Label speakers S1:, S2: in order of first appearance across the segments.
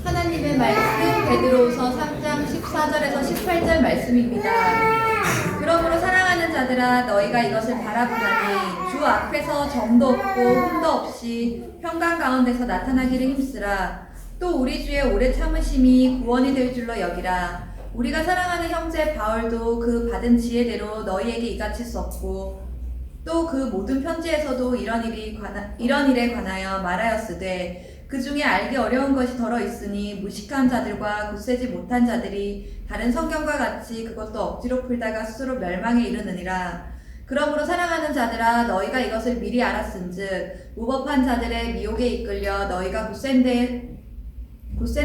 S1: 하나님의 말씀 베드로후서 3장 14절에서 18절 말씀입니다. 그러므로 사랑하는 자들아 너희가 이것을 바라보나니 주 앞에서 정도 없고 흠도 없이 평강 가운데서 나타나기를 힘쓰라. 또 우리 주의 오래 참으심이 구원이 될 줄로 여기라. 우리가 사랑하는 형제 바울도 그 받은 지혜대로 너희에게 이같이 썼고 또 그 모든 편지에서도 이런 일에 관하여 말하였으되 그 중에 알기 어려운 것이 덜어 있으니 무식한 자들과 굳세지 못한 자들이 다른 성경과 같이 그것도 억지로 풀다가 스스로 멸망에 이르느니라. 그러므로 사랑하는 자들아 너희가 이것을 미리 알았은즉 무법한 자들의 미혹에 이끌려 너희가 굳센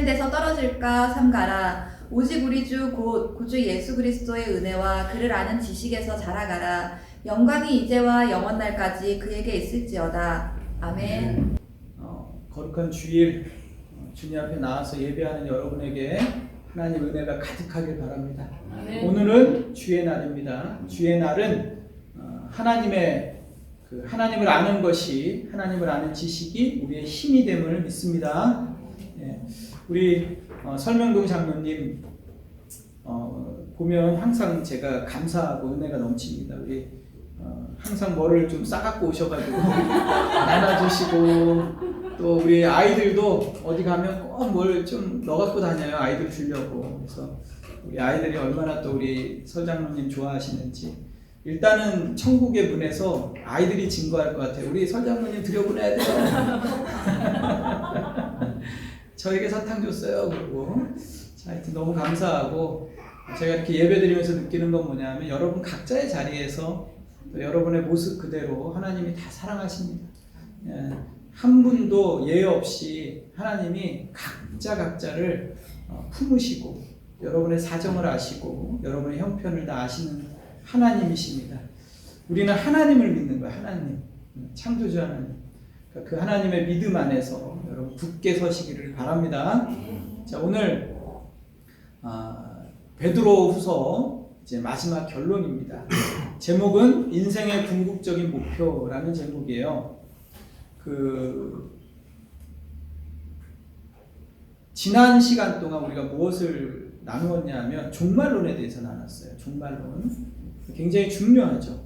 S1: 데서 떨어질까 삼가라. 오직 우리 주 곧 구주 예수 그리스도의 은혜와 그를 아는 지식에서 자라가라. 영광이 이제와 영원 날까지 그에게 있을지어다. 아멘.
S2: 거룩한 주일 주님 앞에 나와서 예배하는 여러분에게 하나님 은혜가 가득하길 바랍니다.
S1: 아멘.
S2: 오늘은 주의 날입니다. 주의 날은 하나님을 아는 것이, 하나님을 아는 지식이 우리의 힘이 됨을 믿습니다. 우리 설명동 장로님 보면 항상 제가 감사하고 은혜가 넘칩니다. 우리 항상 뭐를 좀 싸갖고 오셔가지고 나눠주시고, 또 우리 아이들도 어디 가면 꼭 뭘 좀 넣어갖고 다녀요. 아이들 주려고. 그래서 우리 아이들이 얼마나 또 우리 설장로님 좋아하시는지. 일단은 천국의 문에서 아이들이 증거할 것 같아요. 우리 설장로님 들여보내야 돼요. 저에게 사탕 줬어요. 그리고 자, 하여튼 너무 감사하고, 제가 이렇게 예배 드리면서 느끼는 건 뭐냐면 여러분 각자의 자리에서 또 여러분의 모습 그대로 하나님이 다 사랑하십니다. 한 분도 예외 없이 하나님이 각자를 품으시고 여러분의 사정을 아시고 여러분의 형편을 다 아시는 하나님이십니다. 우리는 하나님을 믿는 거예요. 하나님, 창조주 하나님. 그 하나님의 믿음 안에서 여러분 굳게 서시기를 바랍니다. 자, 오늘 베드로후서 이제 마지막 결론입니다. 제목은 인생의 궁극적인 목표라는 제목이에요. 지난 시간 동안 우리가 무엇을 나누었냐 하면 종말론에 대해서 나눴어요. 종말론. 굉장히 중요하죠.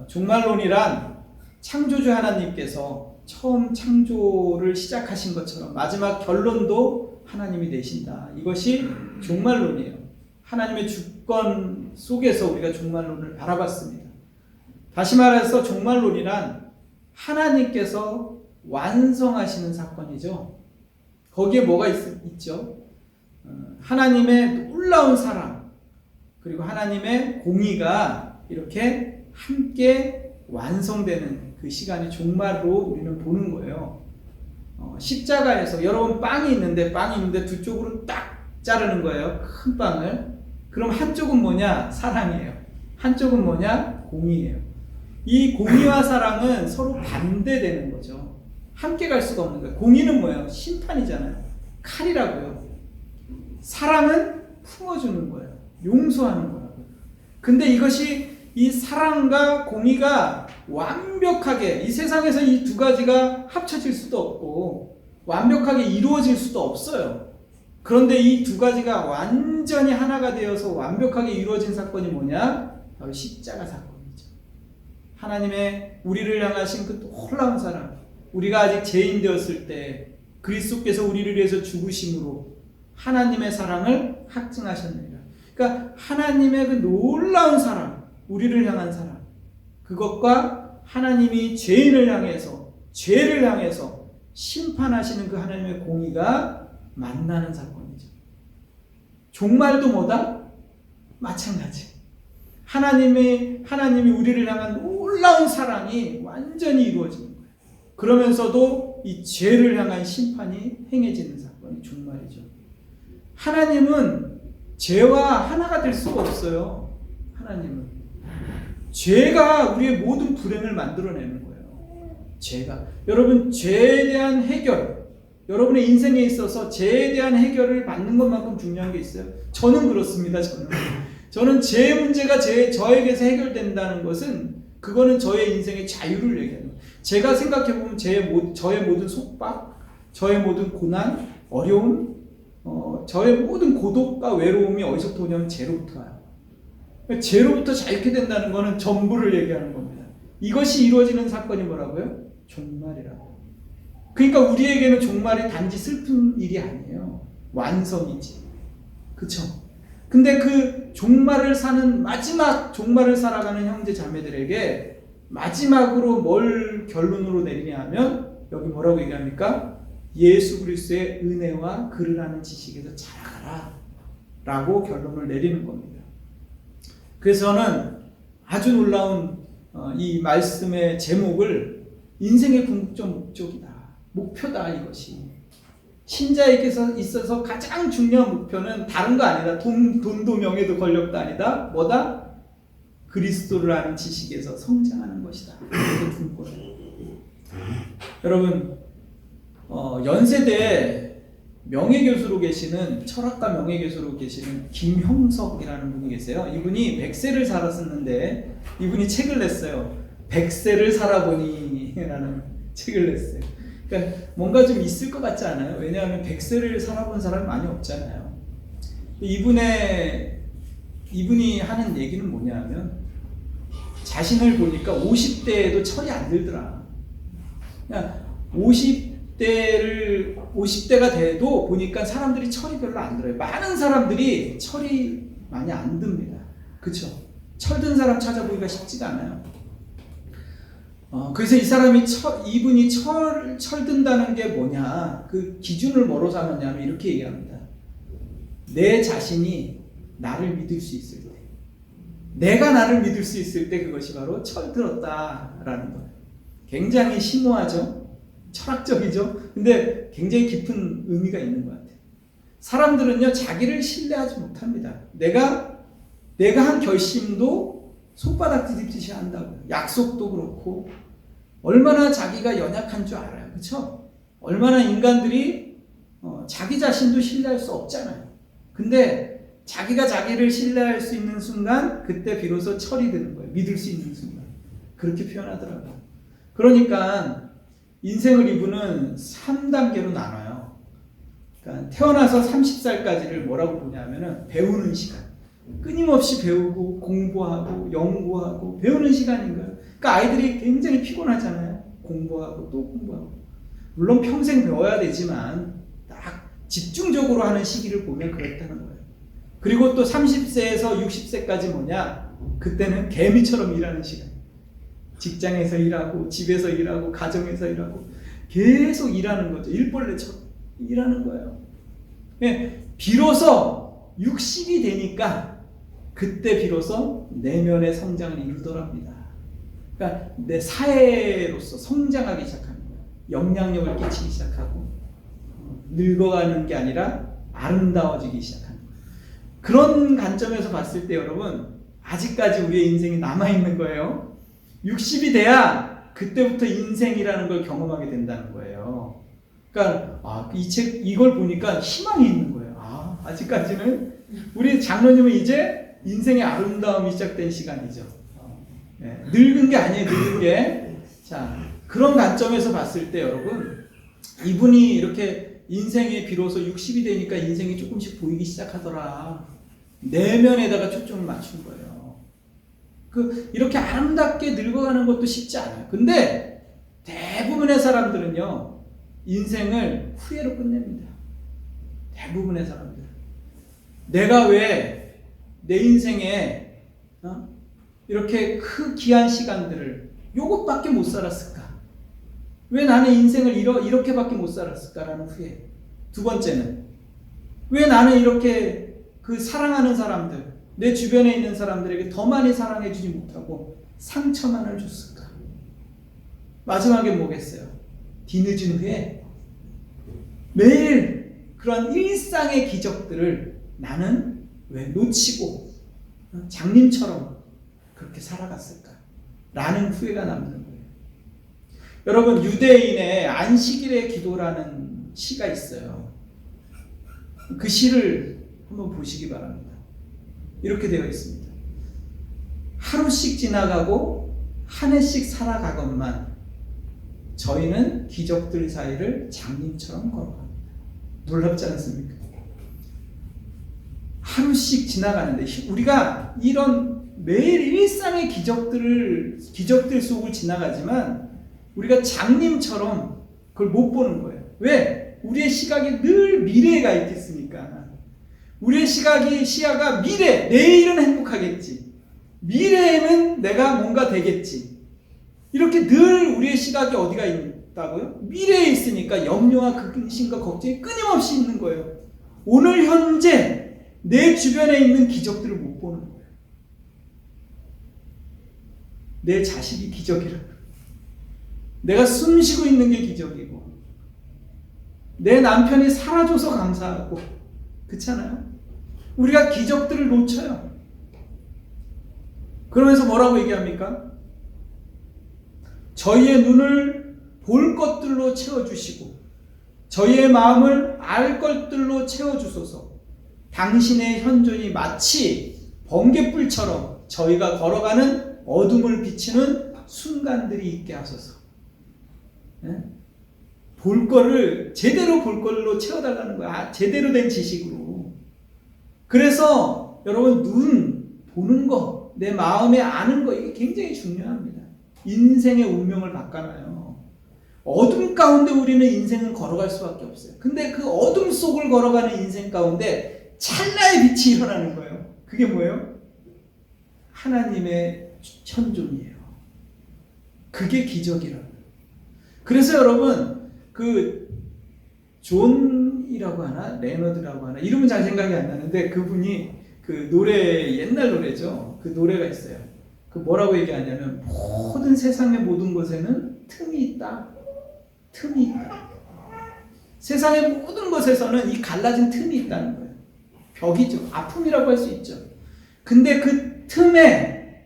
S2: 종말론이란 창조주 하나님께서 처음 창조를 시작하신 것처럼 마지막 결론도 하나님이 내신다. 이것이 종말론이에요. 하나님의 주권 속에서 우리가 종말론을 바라봤습니다. 다시 말해서 종말론이란 하나님께서 완성하시는 사건이죠. 거기에 뭐가 있죠? 하나님의 놀라운 사랑, 그리고 하나님의 공의가 이렇게 함께 완성되는 그 시간이 종말로 우리는 보는 거예요. 십자가에서 여러분 빵이 있는데 두 쪽으로 딱 자르는 거예요. 큰 빵을. 그럼 한쪽은 뭐냐? 사랑이에요. 한쪽은 뭐냐? 공의예요. 이 공의와 사랑은 서로 반대되는 거죠. 함께 갈 수가 없는 거예요. 공의는 뭐예요? 심판이잖아요. 칼이라고요. 사랑은 품어주는 거예요. 용서하는 거라고요. 근데 이것이 이 사랑과 공의가 완벽하게 이 세상에서 이 두 가지가 합쳐질 수도 없고 완벽하게 이루어질 수도 없어요. 그런데 이 두 가지가 완전히 하나가 되어서 완벽하게 이루어진 사건이 뭐냐? 바로 십자가 사건이죠. 하나님의 우리를 향하신 그 놀라운 사랑, 우리가 아직 죄인 되었을 때 그리스도께서 우리를 위해서 죽으심으로 하나님의 사랑을 확증하셨느니라. 그러니까 하나님의 그 놀라운 사랑, 우리를 향한 사랑, 그것과 하나님이 죄를 향해서 심판하시는 그 하나님의 공의가 만나는 사건이죠. 종말도 뭐다? 마찬가지. 하나님이 우리를 향한 놀라운 사랑이 완전히 이루어지는 거예요. 그러면서도 이 죄를 향한 심판이 행해지는 사건이 종말이죠. 하나님은 죄와 하나가 될 수가 없어요. 하나님은 죄가 우리의 모든 불행을 만들어내는 거예요. 죄가. 여러분, 죄에 대한 해결, 여러분의 인생에 있어서 죄에 대한 해결을 받는 것만큼 중요한 게 있어요? 저는 그렇습니다. 저는 죄 문제가 저에게서 해결된다는 것은 그거는 저의 인생의 자유를 얘기하는 거예요. 제가 생각해보면 저의 모든 속박, 저의 모든 고난, 어려움, 저의 모든 고독과 외로움이 어디서부터 오냐면 죄로부터 와요. 죄로부터 자유케 된다는 것은 전부를 얘기하는 겁니다. 이것이 이루어지는 사건이 뭐라고요? 종말이라고. 그러니까 우리에게는 종말이 단지 슬픈 일이 아니에요. 완성이지. 그쵸? 근데 그 종말을 사는, 마지막 종말을 살아가는 형제 자매들에게 마지막으로 뭘 결론으로 내리냐 하면 여기 뭐라고 얘기합니까? 예수 그리스도의 은혜와 그를 아는 지식에서 자라가라 라고 결론을 내리는 겁니다. 그래서 저는 아주 놀라운 이 말씀의 제목을 인생의 궁극적 목적이다, 목표다, 이것이 신자에게 있어서 가장 중요한 목표는 다른 거 아니다. 돈도 명예도 권력도 아니다. 뭐다? 그리스도를 아는 지식에서 성장하는 것이다. 이렇게 둔 거예요. 여러분, 연세대 명예교수로 계시는, 철학과 명예교수로 계시는 김형석이라는 분이 계세요. 이분이 100세를 살았었는데 이분이 책을 냈어요. 100세를 살아보니 라는 책을 냈어요. 그러니까 뭔가 좀 있을 것 같지 않아요? 왜냐하면 100세를 살아본 사람이 많이 없잖아요. 이분이 하는 얘기는 뭐냐면 자신을 보니까 50대에도 철이 안 들더라. 그냥 50대가 돼도 보니까 사람들이 철이 별로 안 들어요. 많은 사람들이 철이 많이 안 듭니다. 그쵸? 철든 사람 찾아보기가 쉽지가 않아요. 그래서 이분이 철든다는 게 뭐냐, 그 기준을 뭐로 삼았냐면 이렇게 얘기합니다. 내 자신이 나를 믿을 수 있을 때, 내가 나를 믿을 수 있을 때 그것이 바로 철들었다라는 거예요. 굉장히 심오하죠? 철학적이죠? 근데 굉장히 깊은 의미가 있는 것 같아요. 사람들은요, 자기를 신뢰하지 못합니다. 내가 한 결심도 손바닥 뒤집듯이 한다고요. 약속도 그렇고, 얼마나 자기가 연약한 줄 알아요. 그렇죠? 얼마나 인간들이 자기 자신도 신뢰할 수 없잖아요. 근데 자기가 자기를 신뢰할 수 있는 순간, 그때 비로소 철이 드는 거예요. 믿을 수 있는 순간. 그렇게 표현하더라고요. 그러니까 인생을 이분은 3단계로 나눠요. 그러니까 태어나서 30살까지를 뭐라고 보냐면은 배우는 시간. 끊임없이 배우고 공부하고 연구하고 배우는 시간인 거예요. 그러니까 아이들이 굉장히 피곤하잖아요. 공부하고 또 공부하고. 물론 평생 배워야 되지만 딱 집중적으로 하는 시기를 보면 그렇다는 거예요. 그리고 또 30세에서 60세까지 뭐냐? 그때는 개미처럼 일하는 시간. 직장에서 일하고 집에서 일하고 가정에서 일하고 계속 일하는 거죠. 일벌레처럼 일하는 거예요. 비로소 60이 되니까 그때 비로소 내면의 성장을 이루더랍니다. 그러니까 내 사회로서 성장하기 시작하는 거예요. 영향력을 끼치기 시작하고 늙어가는 게 아니라 아름다워지기 시작하는 거예요. 그런 관점에서 봤을 때 여러분, 아직까지 우리의 인생이 남아있는 거예요. 60이 돼야 그때부터 인생이라는 걸 경험하게 된다는 거예요. 그러니까 이걸 보니까 희망이 있는 거예요. 아직까지는 우리 장로님은 이제 인생의 아름다움이 시작된 시간이죠. 늙은 게 아니에요. 늙은 게. 자, 그런 관점에서 봤을 때 여러분, 이분이 이렇게 인생이 비로소 60이 되니까 인생이 조금씩 보이기 시작하더라. 내면에다가 초점을 맞춘 거예요. 이렇게 아름답게 늙어가는 것도 쉽지 않아요. 근데 대부분의 사람들은요, 인생을 후회로 끝냅니다. 대부분의 사람들. 내가 왜 내 인생에 이렇게 귀한 시간들을 요것밖에 못 살았을까? 왜 나는 인생을 이렇게밖에 못 살았을까라는 후회. 두 번째는 왜 나는 이렇게 사랑하는 사람들, 내 주변에 있는 사람들에게 더 많이 사랑해주지 못하고 상처만을 줬을까? 마지막에 뭐겠어요? 뒤늦은 후에 매일 그런 일상의 기적들을 나는 왜 놓치고 장님처럼 그렇게 살아갔을까? 라는 후회가 남는 거예요. 여러분, 유대인의 안식일의 기도라는 시가 있어요. 그 시를 한번 보시기 바랍니다. 이렇게 되어 있습니다. 하루씩 지나가고 한 해씩 살아가건만 저희는 기적들 사이를 장님처럼 걸어갑니다. 놀랍지 않습니까? 하루씩 지나가는데 우리가 이런 매일 일상의 기적들 속을 지나가지만 우리가 장님처럼 그걸 못 보는 거예요. 왜? 우리의 시각이 늘 미래에 가 있겠습니까? 우리의 시야가 미래, 내일은 행복하겠지. 미래에는 내가 뭔가 되겠지. 이렇게 늘 우리의 시각이 어디가 있다고요? 미래에 있으니까 염려와 근심과 걱정이 끊임없이 있는 거예요. 오늘 현재 내 주변에 있는 기적들을 못 보는 거예요. 내 자식이 기적이라. 내가 숨 쉬고 있는 게 기적이고, 내 남편이 살아줘서 감사하고, 그렇잖아요? 우리가 기적들을 놓쳐요. 그러면서 뭐라고 얘기합니까? 저희의 눈을 볼 것들로 채워주시고 저희의 마음을 알 것들로 채워주소서. 당신의 현존이 마치 번갯불처럼 저희가 걸어가는 어둠을 비치는 순간들이 있게 하소서. 볼 거를 제대로 볼 걸로 채워달라는 거야. 제대로 된 지식으로. 그래서 여러분 눈 보는 거, 내 마음에 아는 거, 이게 굉장히 중요합니다. 인생의 운명을 바꿔놔요. 어둠 가운데 우리는 인생은 걸어갈 수밖에 없어요. 근데 그 어둠 속을 걸어가는 인생 가운데 찰나의 빛이 일어나는 거예요. 그게 뭐예요? 하나님의 현존이에요. 그게 기적이라고요. 그래서 여러분 그 존이라고 하나 레너드라고 하나 이름은 잘 생각이 안 나는데 그분이 그 노래 옛날 노래죠. 그 노래가 있어요. 그 뭐라고 얘기하냐면 모든 세상의 모든 것에는 틈이 있다. 틈이 있다. 세상의 모든 것에서는 이 갈라진 틈이 있다는 거예요. 벽이죠. 아픔이라고 할 수 있죠. 근데 그 틈에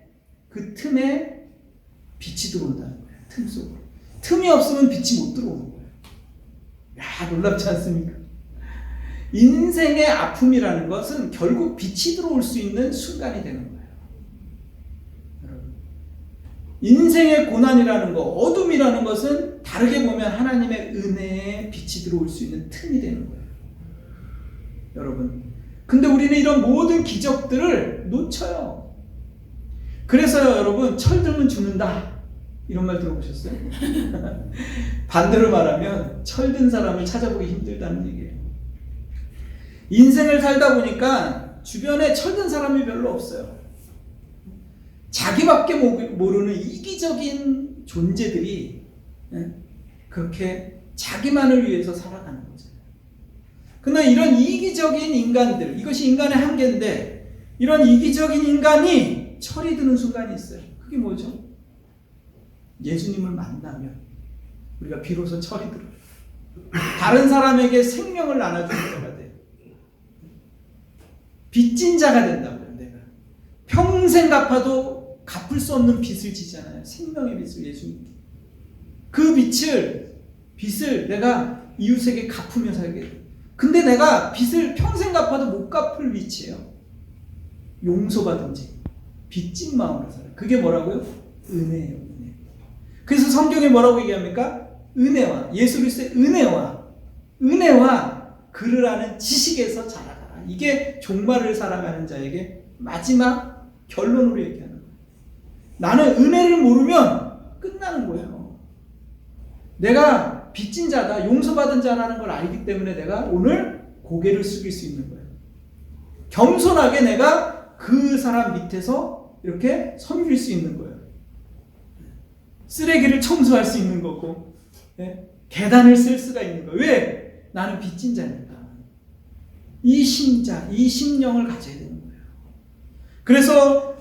S2: 빛이 들어온다는 거예요. 틈 속으로. 틈이 없으면 빛이 못 들어오는 거예요. 야, 놀랍지 않습니까? 인생의 아픔이라는 것은 결국 빛이 들어올 수 있는 순간이 되는 거예요. 여러분, 인생의 고난이라는 것, 어둠이라는 것은 다르게 보면 하나님의 은혜에 빛이 들어올 수 있는 틈이 되는 거예요. 여러분, 근데 우리는 이런 모든 기적들을 놓쳐요. 그래서요, 여러분, 철들면 죽는다. 이런 말 들어보셨어요? 반대로 말하면 철든 사람을 찾아보기 힘들다는 얘기예요. 인생을 살다 보니까 주변에 철든 사람이 별로 없어요. 자기밖에 모르는 이기적인 존재들이 그렇게 자기만을 위해서 살아가는 거죠. 근데 이런 이기적인 인간들, 이것이 인간의 한계인데 이런 이기적인 인간이 철이 드는 순간이 있어요. 그게 뭐죠? 예수님을 만나면 우리가 비로소 철이 들어요. 다른 사람에게 생명을 나눠주는 자가 돼요. 빚진 자가 된다고요. 내가 평생 갚아도 갚을 수 없는 빚을 지잖아요. 생명의 빚을 예수님께. 그 빚을 내가 이웃에게 갚으며 살게 돼요. 근데 내가 빚을 평생 갚아도 못 갚을 위치예요. 용서받은 지 빚진 마음으로 살아요. 그게 뭐라고요? 은혜예요. 은혜. 그래서 성경에 뭐라고 얘기합니까? 은혜와 예수 그리스도의 은혜와 그를 아는 지식에서 자라가라. 이게 종말을 살아가는 자에게 마지막 결론으로 얘기하는 거예요. 나는 은혜를 모르면 끝나는 거예요. 내가 빚진 자다, 용서받은 자라는 걸 알기 때문에 내가 오늘 고개를 숙일 수 있는 거예요. 겸손하게 내가 그 사람 밑에서 이렇게 섬길 수 있는 거예요. 쓰레기를 청소할 수 있는 거고, 계단을 쓸 수가 있는 거예요. 왜? 나는 빚진 자니까. 이 심령을 가져야 되는 거예요. 그래서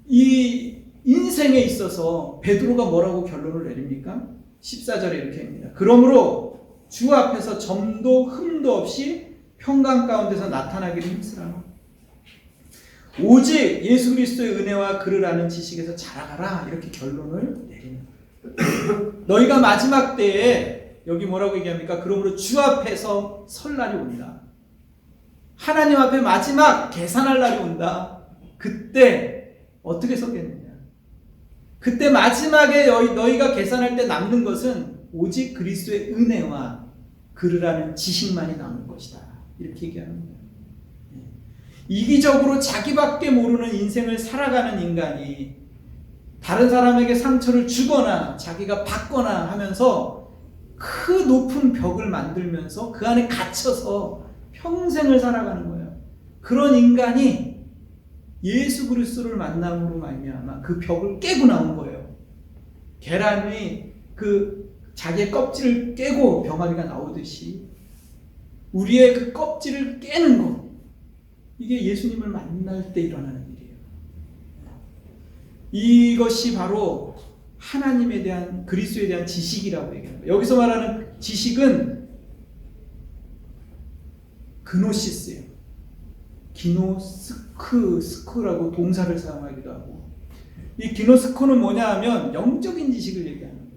S2: 이 인생에 있어서 베드로가 뭐라고 결론을 내립니까? 14절에 이렇게 합니다. 그러므로 주 앞에서 점도 흠도 없이 평강 가운데서 나타나기를 힘쓰라. 오직 예수 그리스도의 은혜와 그를 아는 지식에서 자라가라. 이렇게 결론을 내리는 거예요. 너희가 마지막 때에 여기 뭐라고 얘기합니까? 그러므로 주 앞에서 설 날이 온다. 하나님 앞에 마지막 계산할 날이 온다. 그때 어떻게 서겠느냐? 그때 마지막에 너희가 계산할 때 남는 것은 오직 그리스도의 은혜와 그를 아는 지식만이 남을 것이다. 이렇게 얘기하는 거예요. 이기적으로 자기밖에 모르는 인생을 살아가는 인간이 다른 사람에게 상처를 주거나 자기가 받거나 하면서 그 높은 벽을 만들면서 그 안에 갇혀서 평생을 살아가는 거예요. 그런 인간이 예수 그리스도를 만남으로 말미암아 그 벽을 깨고 나온 거예요. 계란이 그 자기의 껍질을 깨고 병아리가 나오듯이 우리의 그 껍질을 깨는 것, 이게 예수님을 만날 때 일어나는 일이에요. 이것이 바로 하나님에 대한, 그리스도에 대한 지식이라고 얘기합니다. 여기서 말하는 지식은 그노시스예요. 기노스크라고 동사를 사용하기도 하고, 이 기노스코는 뭐냐 하면 영적인 지식을 얘기하는 거예요.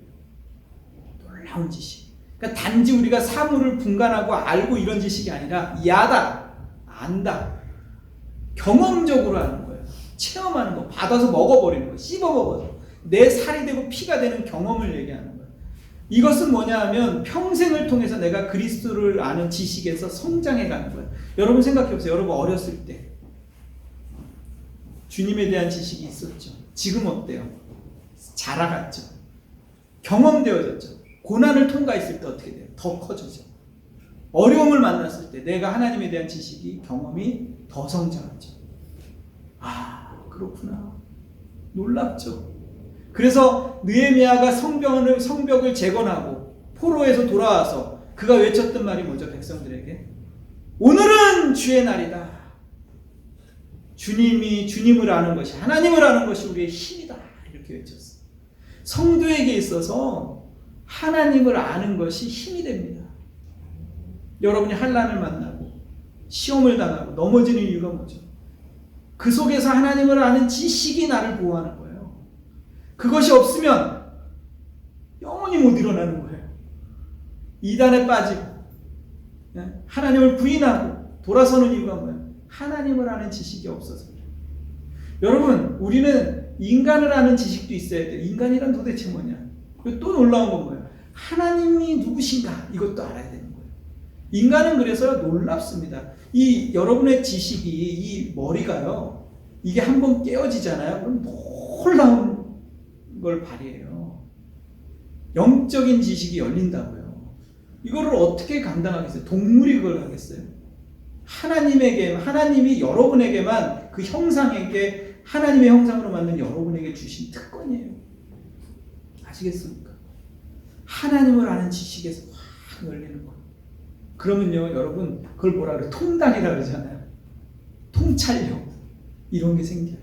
S2: 놀라운 지식. 그러니까 단지 우리가 사물을 분간하고 알고 이런 지식이 아니라 야다, 안다, 경험적으로 하는 거예요. 체험하는 거, 받아서 먹어버리는 거, 씹어 먹어서 내 살이 되고 피가 되는 경험을 얘기하는 거예요. 이것은 뭐냐 하면 평생을 통해서 내가 그리스도를 아는 지식에서 성장해 가는 거예요. 여러분 생각해 보세요. 여러분 어렸을 때 주님에 대한 지식이 있었죠. 지금 어때요? 자라갔죠. 경험되어졌죠. 고난을 통과했을 때 어떻게 돼요? 더 커지죠. 어려움을 만났을 때 내가 하나님에 대한 지식이, 경험이 더 성장하죠. 아, 그렇구나. 놀랍죠. 그래서 느헤미야가 성벽을 재건하고 포로에서 돌아와서 그가 외쳤던 말이 뭐죠? 백성들에게 오늘은 주의 날이다. 주님을 아는 것이, 하나님을 아는 것이 우리의 힘이다. 이렇게 외쳤어요. 성도에게 있어서 하나님을 아는 것이 힘이 됩니다. 여러분이 환난을 만나고 시험을 당하고 넘어지는 이유가 뭐죠? 그 속에서 하나님을 아는 지식이 나를 보호하는 거예요. 그것이 없으면 영원히 못 일어나는 거예요. 이단에 빠지고 하나님을 부인하고 돌아서는 이유가 뭐예요? 하나님을 아는 지식이 없어서 그래요. 여러분, 우리는 인간을 아는 지식도 있어야 돼요. 인간이란 도대체 뭐냐? 또 놀라운 건 뭐예요? 하나님이 누구신가? 이것도 알아야 되는 거예요. 인간은 그래서 놀랍습니다. 이 여러분의 지식이, 이 머리가요, 이게 한번 깨어지잖아요. 그럼 놀라운 걸 발휘해요. 영적인 지식이 열린다고요. 이거를 어떻게 감당하겠어요? 동물이 그걸 하겠어요? 하나님이 여러분에게만 그 형상에게, 하나님의 형상으로 만든 여러분에게 주신 특권이에요. 아시겠습니까? 하나님을 아는 지식에서 확 열리는 거예요. 그러면요, 여러분, 그걸 뭐라 그래요? 통달이라 그러잖아요. 통찰력. 이런 게 생겨요.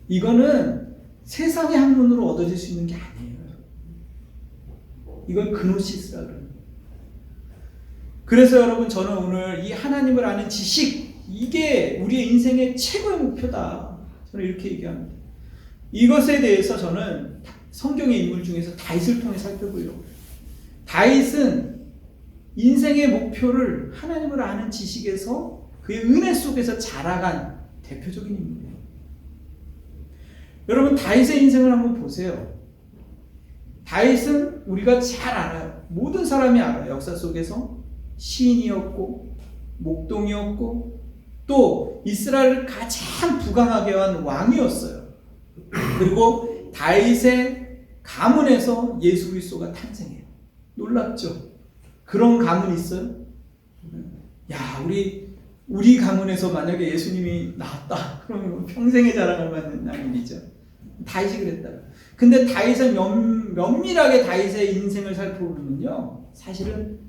S2: 이거는 세상의 학문으로 얻어질 수 있는 게 아니에요. 이걸 그노시스라 그래요. 그래서 여러분, 저는 오늘 이 하나님을 아는 지식, 이게 우리의 인생의 최고의 목표다. 저는 이렇게 얘기합니다. 이것에 대해서 저는 성경의 인물 중에서 다윗을 통해 살펴보려고 해요. 다윗은 인생의 목표를 하나님을 아는 지식에서 그의 은혜 속에서 자라간 대표적인 인물이에요. 여러분, 다윗의 인생을 한번 보세요. 다윗은 우리가 잘 알아요. 모든 사람이 알아요. 역사 속에서 시인이었고 목동이었고 또 이스라엘을 가장 부강하게 한 왕이었어요. 그리고 다윗의 가문에서 예수 그리스도가 탄생해요. 놀랍죠? 그런 가문이 있어요? 야, 우리 가문에서 만약에 예수님이 나왔다, 그러면 평생의 자랑을 받는 일이죠. 다윗이 그랬다. 근데 다윗은 면밀하게 다윗의 인생을 살펴보면요, 사실은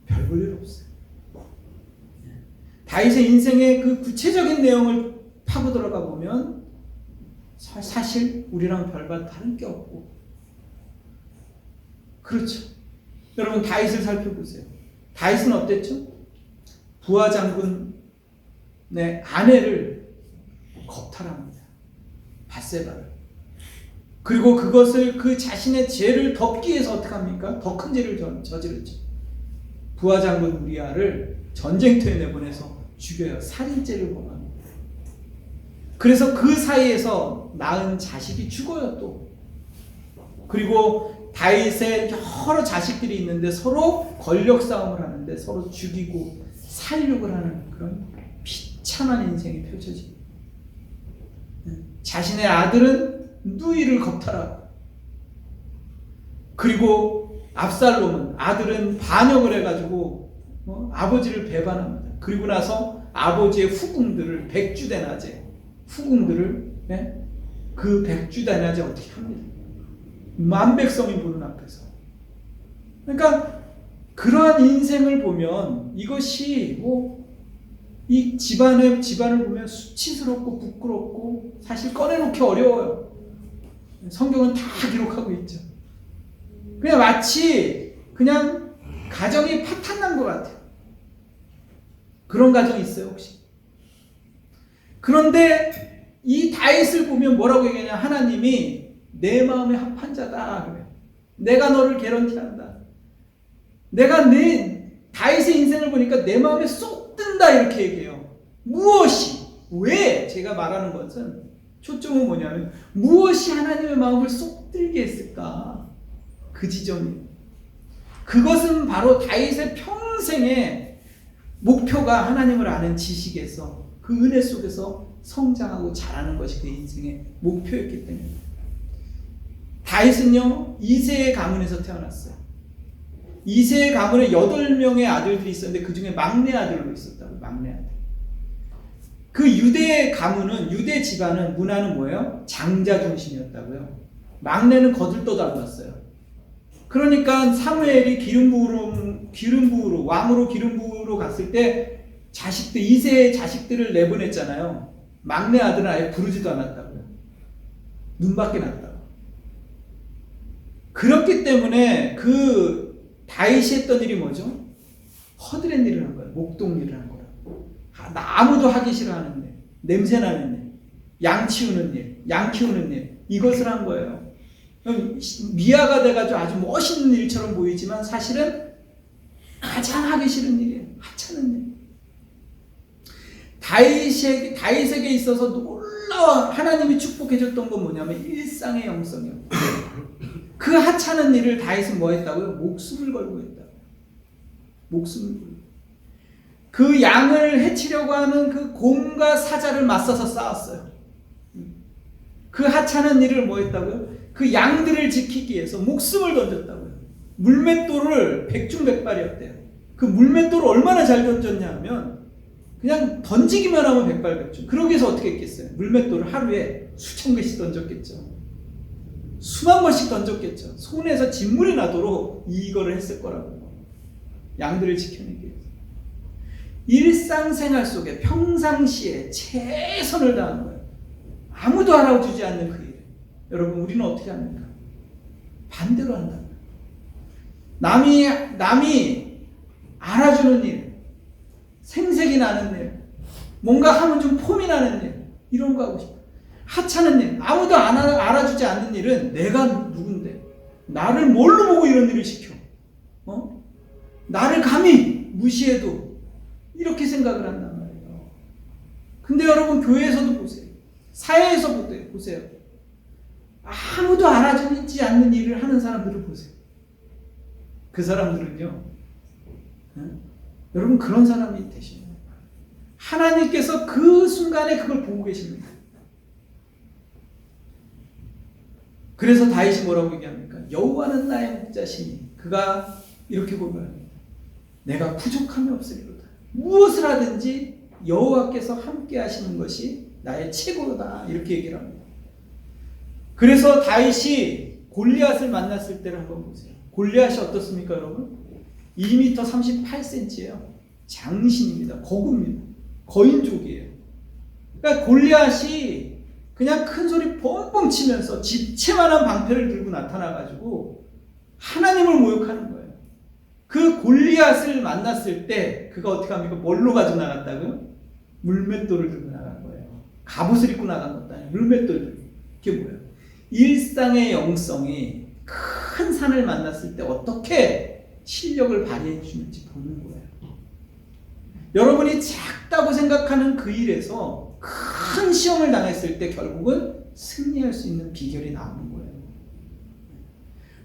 S2: 별 볼 일 없어요. 다윗의 인생의 그 구체적인 내용을 파고 들어가 보면 사실 우리랑 별반 다른 게 없고, 그렇죠. 여러분, 다윗을 살펴보세요. 다윗은 어땠죠? 부하 장군의 아내를 겁탈합니다. 밧세바를. 그리고 그것을, 그 자신의 죄를 덮기 위해서 어떻게 합니까? 더 큰 죄를 저지르죠. 부하 장군 우리아를 전쟁터에 내보내서 죽여요. 살인죄를 범합니다. 그래서 그 사이에서 낳은 자식이 죽어요, 또. 그리고 다윗의 여러 자식들이 있는데 서로 권력 싸움을 하는데 서로 죽이고 살육을 하는 그런 비참한 인생이 펼쳐집니다. 자신의 아들은 누이를 겁탈하고, 그리고 압살롬은 아들은 반역을 해가지고 아버지를 배반합니다. 그리고 나서 아버지의 후궁들을 백주대낮에 후궁들을 그 백주대낮에 어떻게 합니다. 만백성이 보는 앞에서. 그러니까 그러한 인생을 보면 이것이 이 집안을 보면 수치스럽고 부끄럽고 사실 꺼내놓기 어려워요. 성경은 다 기록하고 있죠. 그냥 마치 그냥 가정이 파탄난 것 같아요. 그런 가정이 있어요, 혹시? 그런데 이 다윗을 보면 뭐라고 얘기하냐? 하나님이 내 마음에 합한 자다 그래요. 내가 너를 개런티한다. 내가 다윗의 인생을 보니까 내 마음에 쏙 든다 이렇게 얘기해요. 무엇이? 왜? 제가 말하는 것은 초점은 뭐냐면 무엇이 하나님의 마음을 쏙 들게 했을까? 그 지점이에요. 그것은 바로 다윗의 평생의 목표가 하나님을 아는 지식에서 그 은혜 속에서 성장하고 자라는 것이 그 인생의 목표였기 때문입니다. 다윗은요 이새의 가문에서 태어났어요. 이새의 가문에 8명의 아들들이 있었는데 그 중에 막내 아들로 있었다고요. 막내 아들. 그 유대 가문은, 유대 집안은 문화는 뭐예요? 장자 중심이었다고요. 막내는 거들떠 닮았어요. 그러니까 사무엘이 기름 부으러 왕으로 기름 부으러 갔을 때 자식들, 이새의 자식들을 내보냈잖아요. 막내 아들은 아예 부르지도 않았다고요. 눈밖에 났다고. 그렇기 때문에 그 다윗이 했던 일이 뭐죠? 허드렛 일을 한 거예요. 목동 일을 한 거라고. 아무도 하기 싫어하는 일, 냄새나는 일, 양 치우는 일, 양 키우는 일, 이것을 한 거예요. 미아가 돼가지고 아주 멋있는 일처럼 보이지만 사실은 가장 하기 싫은 일이에요. 하찮은 일. 다윗에게 있어서 놀라운 하나님이 축복해줬던 건 뭐냐면 일상의 영성이요. 그 하찮은 일을 다윗은 뭐 했다고요? 목숨을 걸고 했다고요. 목숨을 걸고. 그 양을 해치려고 하는 그 곰과 사자를 맞서서 싸웠어요. 그 하찮은 일을 뭐 했다고요? 그 양들을 지키기 위해서 목숨을 던졌다고요. 물맷돌을 백중백발이었대요. 그 물맷돌을 얼마나 잘 던졌냐 하면 그냥 던지기만 하면 백발백중. 그러기 위해서 어떻게 했겠어요? 물맷돌을 하루에 수천 개씩 던졌겠죠. 수만 번씩 던졌겠죠. 손에서 진물이 나도록 이거를 했을 거라고. 양들을 지켜내기 위해서. 일상생활 속에 평상시에 최선을 다한 거예요. 아무도 알아주지 않는 그 일. 여러분 우리는 어떻게 합니까? 반대로 한다. 남이 알아주는 일, 생색이 나는 일, 뭔가 하면 좀 폼이 나는 일, 이런 거 하고 싶어요. 하찮은 일, 아무도 알아주지 않는 일은 내가 누군데? 나를 뭘로 보고 이런 일을 시켜? 나를 감히 무시해도 이렇게 생각을 한단 말이에요. 근데 여러분 교회에서도 보세요. 사회에서 보세요. 아무도 알아주지 않는 일을 하는 사람들을 보세요. 그 사람들은요. 여러분 그런 사람이 되십니다. 하나님께서 그 순간에 그걸 보고 계십니다. 그래서 다윗이 뭐라고 얘기합니까? 여호와는 나의 목자시니 그가 이렇게 고백합니다. 내가 부족함이 없으리로다. 무엇을 하든지 여호와께서 함께 하시는 것이 나의 최고다. 이렇게 얘기를 합니다. 그래서 다윗이 골리앗을 만났을 때를 한번 보세요. 골리앗이 어떻습니까, 여러분? 2m 38cm예요. 장신입니다. 거구입니다. 거인족이에요. 그러니까 골리앗이 그냥 큰 소리 뻥뻥 치면서 집채만한 방패를 들고 나타나가지고 하나님을 모욕하는 거예요. 그 골리앗을 만났을 때 그가 어떻게 합니까? 뭘로 가지고 나갔다고요? 물맷돌을 들고 나간 거예요. 갑옷을 입고 나간 것도 아니에요. 물맷돌 들고. 그게 뭐예요? 일상의 영성이 큰 산을 만났을 때 어떻게 실력을 발휘해 주는지 보는 거예요. 여러분이 작다고 생각하는 그 일에서 큰 시험을 당했을 때 결국은 승리할 수 있는 비결이 나오는 거예요.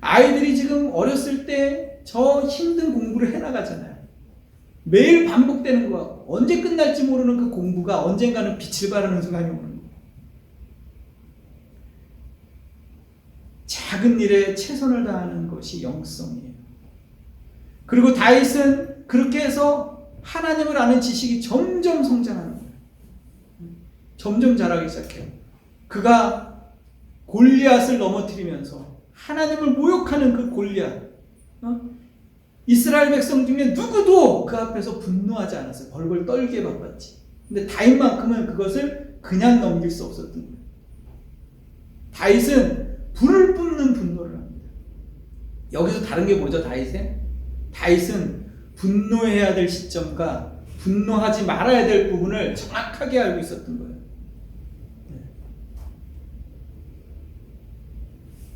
S2: 아이들이 지금 어렸을 때 저 힘든 공부를 해나가잖아요. 매일 반복되는 거 같고 언제 끝날지 모르는 그 공부가 언젠가는 빛을 발하는 순간이 오는 거예요. 작은 일에 최선을 다하는 것이 영성이에요. 그리고 다윗은 그렇게 해서 하나님을 아는 지식이 점점 성장하는 거예요. 점점 자라기 시작해요. 그가 골리앗을 넘어뜨리면서 하나님을 모욕하는 그 골리앗, 이스라엘 백성 중에 누구도 그 앞에서 분노하지 않았어요. 벌벌 떨기에 바빴지. 근데 다윗만큼은 그것을 그냥 넘길 수 없었던 거예요. 다윗은 불을 뿜는 분노를 합니다. 여기서 다른 게 뭐죠, 다윗은 분노해야 될 시점과 분노하지 말아야 될 부분을 정확하게 알고 있었던 거예요.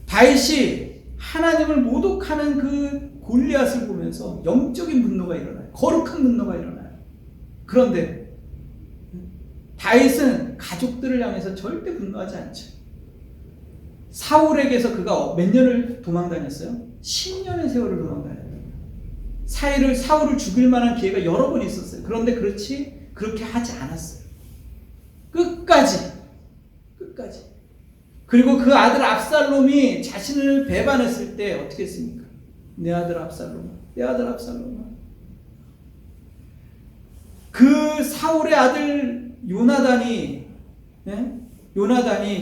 S2: 다윗이 하나님을 모독하는 그 골리앗을 보면서 영적인 분노가 일어나요. 거룩한 분노가 일어나요. 그런데 다윗은 가족들을 향해서 절대 분노하지 않죠. 사울에게서 그가 몇 년을 도망다녔어요? 10년의 세월을 도망다녔어요. 사울을 죽일 만한 기회가 여러 번 있었어요. 그런데 그렇게 하지 않았어요. 끝까지. 그리고 그 아들 압살롬이 자신을 배반했을 때 어떻게 했습니까? 내 아들 압살롬아. 그 사울의 아들 요나단이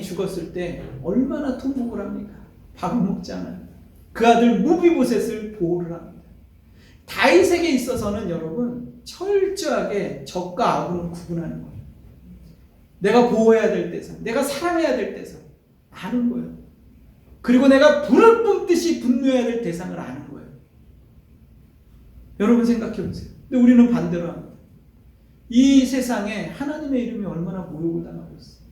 S2: 죽었을 때 얼마나 통곡을 합니까? 밥을 먹지 않아요. 그 아들 무비보셋을 보호를 합니다. 다윗에게 있어서는 여러분 철저하게 적과 악을 구분하는 거예요. 내가 보호해야 될 대상, 내가 사랑해야 될 대상 아는 거예요. 그리고 내가 불을 뿜듯이 분노해야 될 대상을 아는 거예요. 여러분 생각해 보세요. 근데 우리는 반대로 합니다. 이 세상에 하나님의 이름이 얼마나 모욕을 당하고 있어요.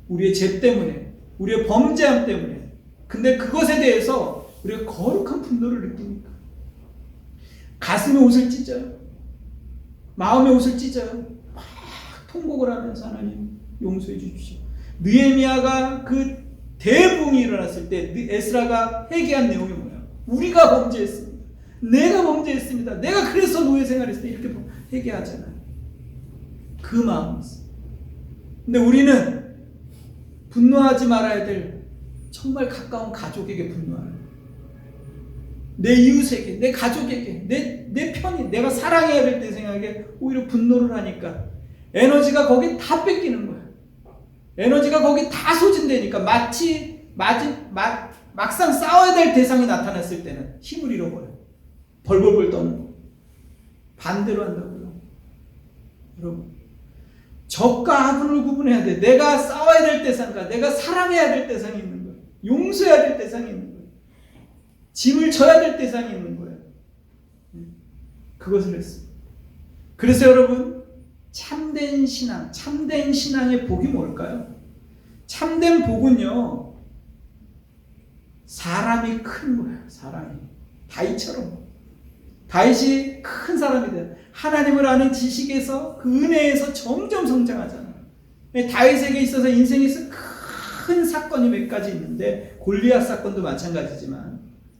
S2: 우리의 죄 때문에, 우리의 범죄함 때문에. 근데 그것에 대해서 우리가 거룩한 분노를 느낍니까? 가슴에 옷을 찢어요. 마음에 옷을 찢어요. 막 통곡을 하면서 하나님 용서해 주십시오. 느헤미야가 그 대붕이 일어났을 때 에스라가 회개한 내용이 뭐예요? 우리가 범죄했습니다. 내가 범죄했습니다. 내가 그래서 노예 생활했을 때 이렇게 회개하잖아요. 그 마음이 있어요. 근데 우리는 분노하지 말아야 될 정말 가까운 가족에게 분노하는 거예요. 내 이웃에게, 내 가족에게, 내 편이, 내가 사랑해야 될 때 생각에 오히려 분노를 하니까 에너지가 거기 다 뺏기는 거예요. 에너지가 거기 다 소진되니까 막상 싸워야 될 대상이 나타났을 때는 힘을 잃어버려요. 벌벌벌 떠는 거. 반대로 한다고요. 여러분, 적과 악을 구분해야 돼. 내가 싸워야 될 대상과 내가 사랑해야 될 대상이 있는 거예요. 용서해야 될 대상이 있는 거예요. 짐을 져야 될 대상이 있는 거예요. 그것을 했습니다. 그래서 여러분, 참된 신앙의 복이 뭘까요? 참된 복은요, 사람이 큰 거예요. 사람이 다윗처럼. 다윗이 큰 사람이 돼요. 하나님을 아는 지식에서, 그 은혜에서 점점 성장하잖아요. 다윗에게 있어서 인생에서 큰 사건이 몇 가지 있는데, 골리앗 사건도 마찬가지지만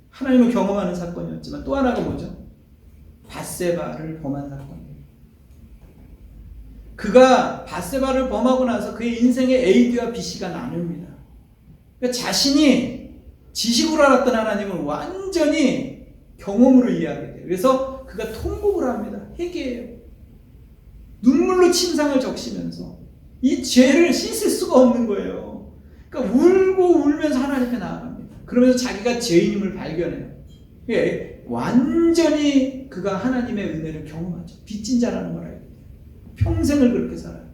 S2: 하나님을 경험하는 사건이었지만 또 하나가 뭐죠? 밧세바를 범한 사건이에요. 그가 밧세바를 범하고 나서 그의 인생의 A와 B씨가 나뉩니다. 그러니까 자신이 지식으로 알았던 하나님을 완전히 경험으로 이해하게 돼요. 그래서 그가 통곡을 합니다. 회개해요. 눈물로 침상을 적시면서 이 죄를 씻을 수가 없는 거예요. 그러니까 울고 울면서 하나님께 나아갑니다. 그러면서 자기가 죄인임을 발견해요. 예, 완전히 그가 하나님의 은혜를 경험하죠. 빚진 자라는 걸 알게 돼요. 평생을 그렇게 살아요.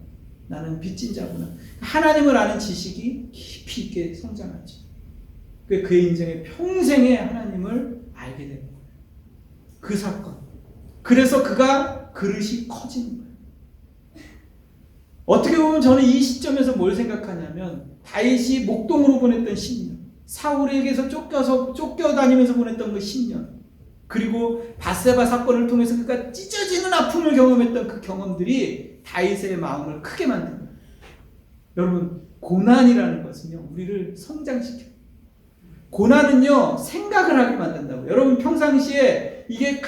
S2: 나는 빚진 자구나. 하나님을 아는 지식이 깊이 있게 성장하죠. 그의 인생의 평생에 하나님을 알게 되는 거예요. 그 사건. 그래서 그가 그릇이 커지는 거예요. 어떻게 보면 저는 이 시점에서 뭘 생각하냐면 다윗이 목동으로 보냈던 10년, 사울에게서 쫓겨다니면서 보냈던 그 10년, 그리고 밧세바 사건을 통해서 그가 찢어지는 아픔을 경험했던 그 경험들이 다윗의 마음을 크게 만듭니다. 여러분, 고난이라는 것은요, 우리를 성장시켜요. 고난은요, 생각을 하게 만든다고요. 여러분, 평상시에 이게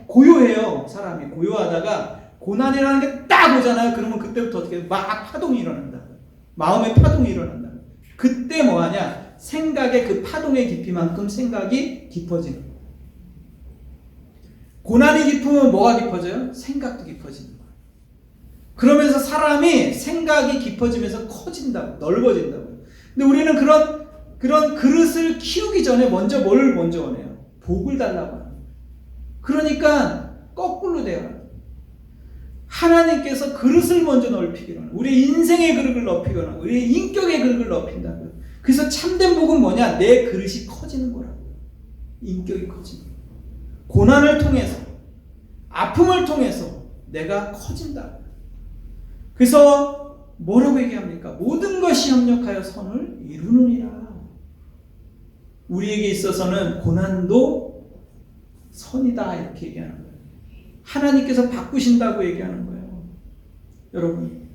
S2: 고요해요. 사람이 고요하다가 고난이라는 게 딱 막 오잖아요. 그러면 그때부터 어떻게 막 파동이 일어난다. 마음의 파동이 일어난다. 그때 뭐하냐? 생각의 그 파동의 깊이만큼 생각이 깊어지는 거예요. 고난이 깊으면 뭐가 깊어져요? 생각도 깊어지는 거예요. 그러면서 사람이 생각이 깊어지면서 커진다고, 넓어진다고. 근데 우리는 그런 그릇을 키우기 전에 먼저 뭘 먼저 원해요? 복을 달라고 하는 거예요. 그러니까 거꾸로 돼요. 하나님께서 그릇을 먼저 넓히기로 하는, 우리의 인생의 그릇을 넓히거나 우리의 인격의 그릇을 넓힌다고요. 그래서 참된 복은 뭐냐? 내 그릇이 커지는 거라고요. 인격이 커지는 거예요. 고난을 통해서, 아픔을 통해서 내가 커진다. 그래서 뭐라고 얘기합니까? 모든 것이 협력하여 선을 이루느니라. 우리에게 있어서는 고난도 선이다 이렇게 얘기하는 거예요. 하나님께서 바꾸신다고 얘기하는 거예요. 여러분,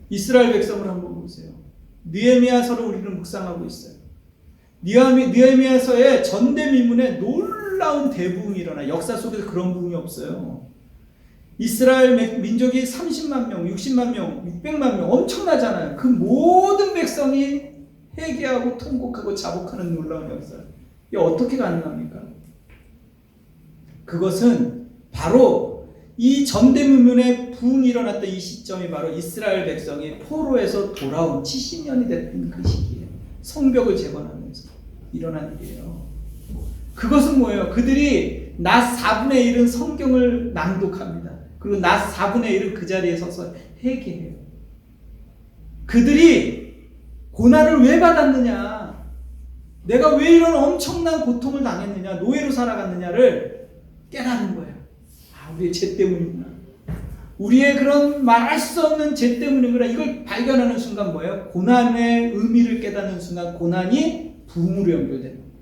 S2: 이스라엘 백성을 한번 보세요. 느헤미야서를 우리는 묵상하고 있어요. 느헤미야서의 전대미문에 놀라운 대부흥이 일어나. 역사 속에서 그런 부흥이 없어요. 이스라엘 민족이 30만 명, 60만 명, 600만 명 엄청나잖아요. 그 모든 백성이 회개하고 통곡하고 자복하는 놀라운 역사. 이게 어떻게 가능합니까? 그것은 바로 이 전대미문의 부흥이 일어났던 이 시점이 바로 이스라엘 백성이 포로에서 돌아온 70년이 됐던 그 시기예요. 성벽을 재건하면서 일어난 일이에요. 그것은 뭐예요? 그들이 낮 4분의 1은 성경을 낭독합니다. 그리고 낮 4분의 1은 그 자리에 서서 회개해요. 그들이 고난을 왜 받았느냐? 내가 왜 이런 엄청난 고통을 당했느냐? 노예로 살아갔느냐를 깨닫는 거예요. 우리의 죄 때문이구나. 우리의 그런 말할 수 없는 죄 때문이구나. 이걸 발견하는 순간 뭐예요? 고난의 의미를 깨닫는 순간 고난이 부흥으로 연결되는 거예요.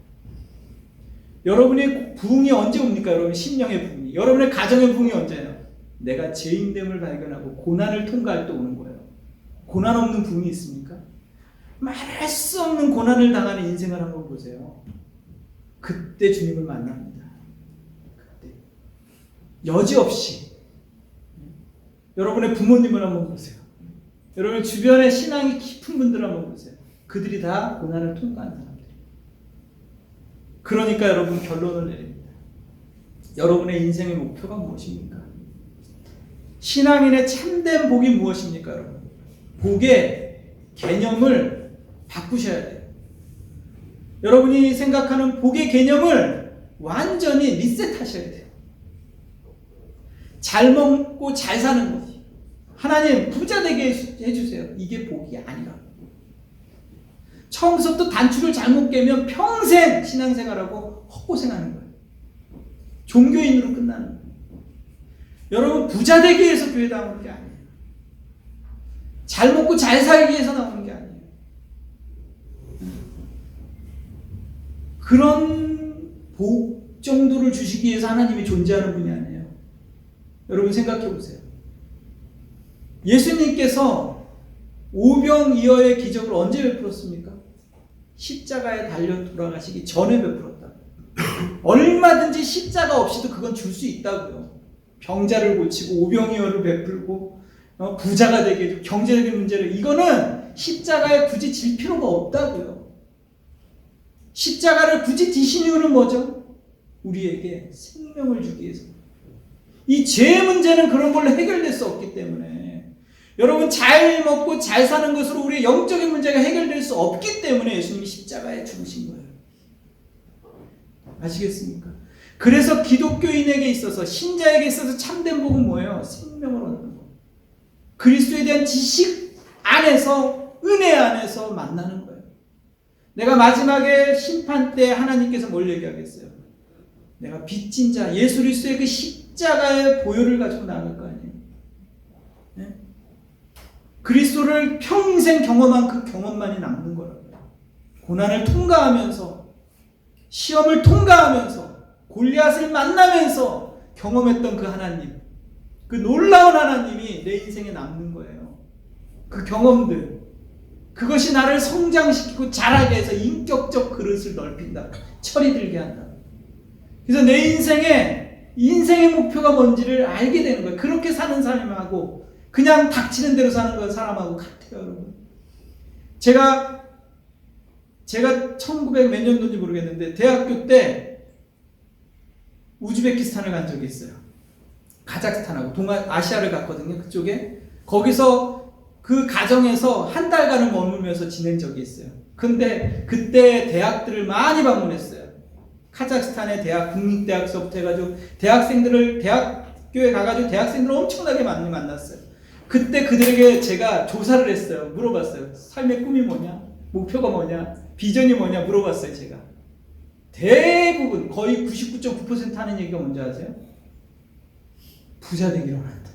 S2: 여러분의 부흥이 언제 옵니까? 여러분 심령의 부흥이. 여러분의 가정의 부흥이 언제예요? 내가 죄인됨을 발견하고 고난을 통과할 때 오는 거예요. 고난 없는 부흥이 있습니까? 말할 수 없는 고난을 당하는 인생을 한번 보세요. 그때 주님을 만납니다. 여지없이. 여러분의 부모님을 한번 보세요. 여러분 주변에 신앙이 깊은 분들 한번 보세요. 그들이 다 고난을 통과한 사람들이에요. 그러니까 여러분 결론을 내립니다. 여러분의 인생의 목표가 무엇입니까? 신앙인의 참된 복이 무엇입니까, 여러분? 복의 개념을 바꾸셔야 돼요. 여러분이 생각하는 복의 개념을 완전히 리셋하셔야 돼요. 잘 먹고 잘 사는 것. 하나님 부자 되게 해주세요. 이게 복이 아니라. 처음부터 단추를 잘못 깨면 평생 신앙생활하고 헛고생하는 거예요. 종교인으로 끝나는 거예요. 여러분 부자 되기 위해서 교회 나오는 게 아니에요. 잘 먹고 잘 살기 위해서 나오는 게 아니에요. 그런 복 정도를 주시기 위해서 하나님이 존재하는 분이 아니에요. 여러분 생각해 보세요. 예수님께서 오병이어의 기적을 언제 베풀었습니까? 십자가에 달려 돌아가시기 전에 베풀었다. 얼마든지 십자가 없이도 그건 줄 수 있다고요. 병자를 고치고 오병이어를 베풀고 부자가 되게 해주고 경제적인 문제를, 이거는 십자가에 굳이 질 필요가 없다고요. 십자가를 굳이 지신 이유는 뭐죠? 우리에게 생명을 주기 위해서. 이 죄의 문제는 그런 걸로 해결될 수 없기 때문에, 여러분 잘 먹고 잘 사는 것으로 우리의 영적인 문제가 해결될 수 없기 때문에 예수님이 십자가에 죽으신 거예요. 아시겠습니까? 그래서 기독교인에게 있어서, 신자에게 있어서 참된 복은 뭐예요? 생명을 얻는 거. 그리스도에 대한 지식 안에서, 은혜 안에서 만나는 거예요. 내가 마지막에 심판 때 하나님께서 뭘 얘기하겠어요? 내가 빚진 자, 예수 그리스도의 그 십자가의 보혈을 가지고 나갈 거 아니에요. 네? 그리스도를 평생 경험한 그 경험만이 남는 거라고요. 고난을 통과하면서, 시험을 통과하면서, 골리앗을 만나면서 경험했던 그 하나님, 그 놀라운 하나님이 내 인생에 남는 거예요. 그 경험들, 그것이 나를 성장시키고 자라게 해서 인격적 그릇을 넓힌다. 철이 들게 한다. 그래서 내 인생의 목표가 뭔지를 알게 되는 거예요. 그렇게 사는 사람하고 그냥 닥치는 대로 사는 거 사람하고 같아요, 여러분. 제가 1900 몇 년도인지 모르겠는데 대학교 때 우즈베키스탄을 간 적이 있어요. 카자흐스탄하고 동아시아를 갔거든요. 그쪽에. 거기서 그 가정에서 한 달간을 머물면서 지낸 적이 있어요. 근데 그때 대학들을 많이 방문했어요. 카자흐스탄의 대학, 국립대학서부터 해가지고 대학교에 가가지고 대학생들을 엄청나게 많이 만났어요. 그때 그들에게 제가 조사를 했어요. 물어봤어요. 삶의 꿈이 뭐냐? 목표가 뭐냐? 비전이 뭐냐? 물어봤어요, 제가. 대부분, 거의 99.9% 하는 얘기가 뭔지 아세요? 부자 되기로 한다.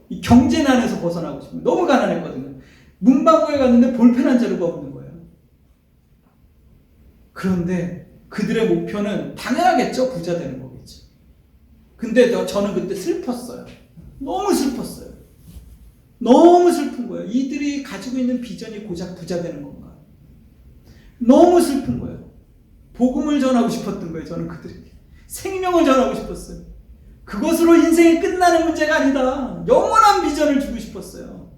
S2: 이 경제난에서 벗어나고 싶어요. 너무 가난했거든요. 문방구에 갔는데 볼펜 한 자루가 없는 거예요. 그런데 그들의 목표는 당연하겠죠. 부자 되는 거겠죠. 근데 저는 그때 슬펐어요. 너무 슬펐어요. 너무 슬픈 거예요. 이들이 가지고 있는 비전이 고작 부자 되는 건가? 너무 슬픈 거예요. 복음을 전하고 싶었던 거예요. 저는 그들에게. 생명을 전하고 싶었어요. 그것으로 인생이 끝나는 문제가 아니다. 영원한 비전을 주고 싶었어요.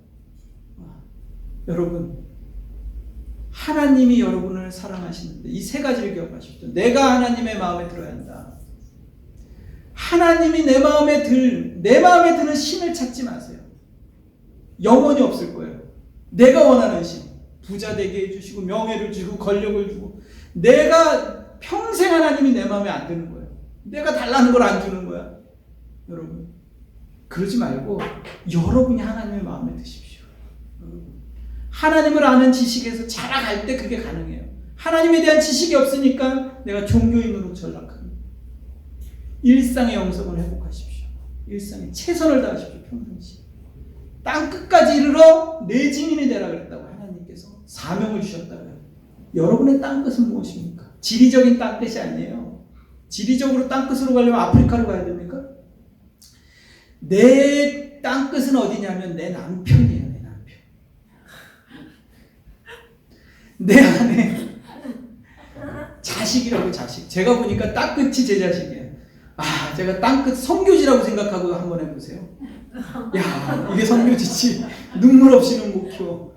S2: 여러분, 하나님이 여러분을 사랑하시는데 이 세 가지를 기억하십시오. 내가 하나님의 마음에 들어야 한다. 하나님이 내 마음에 드는 신을 찾지 마세요. 영원히 없을 거예요. 내가 원하는 신, 부자 되게 해주시고 명예를 주고 권력을 주고, 내가 평생 하나님이 내 마음에 안 드는 거예요. 내가 달라는 걸 안 주는 거야. 여러분, 그러지 말고 여러분이 하나님의 마음에 드십시오. 하나님을 아는 지식에서 자라갈 때 그게 가능해요. 하나님에 대한 지식이 없으니까 내가 종교인으로 전락합니다. 일상의 영성을 회복하십시오. 일상에 최선을 다하십시오. 평상시 땅 끝까지 이르러 내 증인이 되라 그랬다고 하나님께서 사명을 주셨다고요. 여러분의 땅끝은 무엇입니까? 지리적인 땅끝이 아니에요. 지리적으로 땅끝으로 가려면 아프리카로 가야 됩니까? 내 땅끝은 어디냐면 내 남편이에요. 내 남편. 내 안에 자식이라고. 자식. 제가 보니까 땅끝이 제 자식이에요. 제가 땅끝 선교지라고 생각하고 한번 해보세요. 야, 이게 선교지지. 눈물 없이는 목표.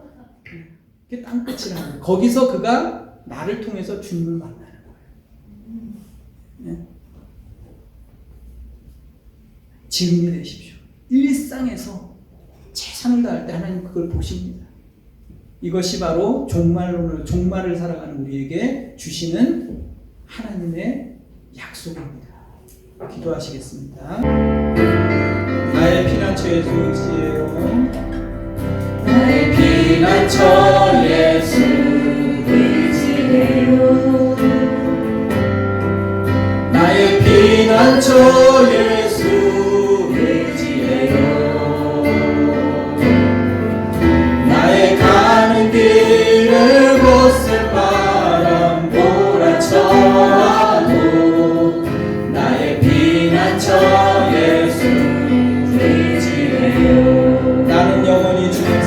S2: 이게 땅끝이라는 거예요. 거기서 그가 나를 통해서 주님을 만나는 거예요. 네? 증인이 되십시오. 일상에서 최선을 다할 때 하나님 그걸 보십니다. 이것이 바로 종말을 살아가는 우리에게 주시는 하나님의 약속입니다. 기도하시겠습니다. 나의 피난처 예수 의지해요.
S3: 나의 피난처 예수 의지해요.
S2: 나의 피난처 예수
S3: 의지해요.
S2: 나의 가는 길을 곳을 바람 몰아쳐와도 나의 피난처 예수
S3: 의지해요.
S2: 나는 영원히 주님